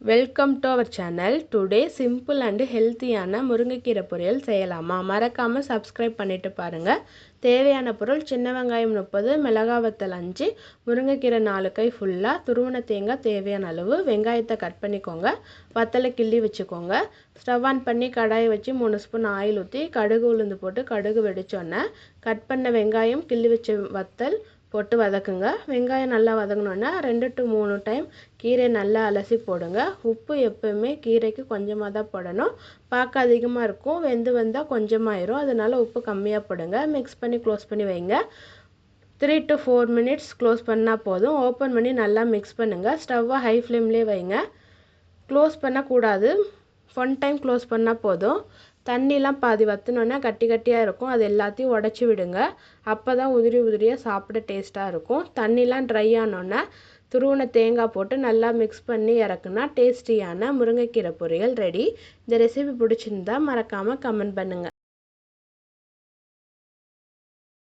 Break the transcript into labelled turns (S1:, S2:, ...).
S1: Welcome to our channel. Today simple and ஹெல்த்தியான முருங்கைக்கீரை பொரியல் செய்யலாமா? மறக்காமல் சப்ஸ்கிரைப் பண்ணிட்டு பாருங்கள். தேவையான பொருள்: சின்ன வெங்காயம் 30, மிளகாய் வத்தல் 5, முருங்கைக்கீரை 4 கை ஃபுல்லாக, துருவன தேங்காய் தேவையான அளவு, வெங்காயத்தை கட் பண்ணிக்கோங்க, வத்தலை கிள்ளி வச்சுக்கோங்க. ஸ்டவ் ஆன் பண்ணி கடாயை வச்சு 3 ஸ்பூன் ஆயில் ஊற்றி கடுகு உளுந்து போட்டு கடுகு வெடிச்சோன்னே கட் பண்ண வெங்காயம், கிள்ளி வச்ச வத்தல் போட்டு வதக்குங்க. வெங்காயம் நல்லா வதங்கினோன்னா 2 to 3 டைம் கீரை நல்லா அலசி போடுங்க. உப்பு எப்போவுமே கீரைக்கு கொஞ்சமாக தான் போடணும். பார்க்க அதிகமாக இருக்கும், வெந்து வந்தால் கொஞ்சமாயிரும். அதனால் உப்பு கம்மியாக போடுங்க. மிக்ஸ் பண்ணி க்ளோஸ் பண்ணி வைங்க. 3 to 4 minutes க்ளோஸ் பண்ணால் போதும். ஓப்பன் பண்ணி நல்லா மிக்ஸ் பண்ணுங்கள். ஸ்டவ்வை ஹை ஃப்ளேம்லேயே வைங்க. க்ளோஸ் பண்ணக்கூடாது. 1 டைம் க்ளோஸ் பண்ணால் போதும். தண்ணிலாம் பாதி வற்றினோன்னா கட்டி கட்டியாக இருக்கும், அது எல்லாத்தையும் உடச்சி விடுங்க. அப்போ தான் உதிரி உதிரியாக சாப்பிட டேஸ்ட்டாக இருக்கும். தண்ணிலாம் ட்ரை ஆனோன்னா துருவன தேங்காய் போட்டு நல்லா மிக்ஸ் பண்ணி இறக்குனா டேஸ்டியான முருங்கைக்கீரை பொரியல் ரெடி. இந்த ரெசிபி பிடிச்சிருந்தா மறக்காமல் கமெண்ட் பண்ணுங்கள்.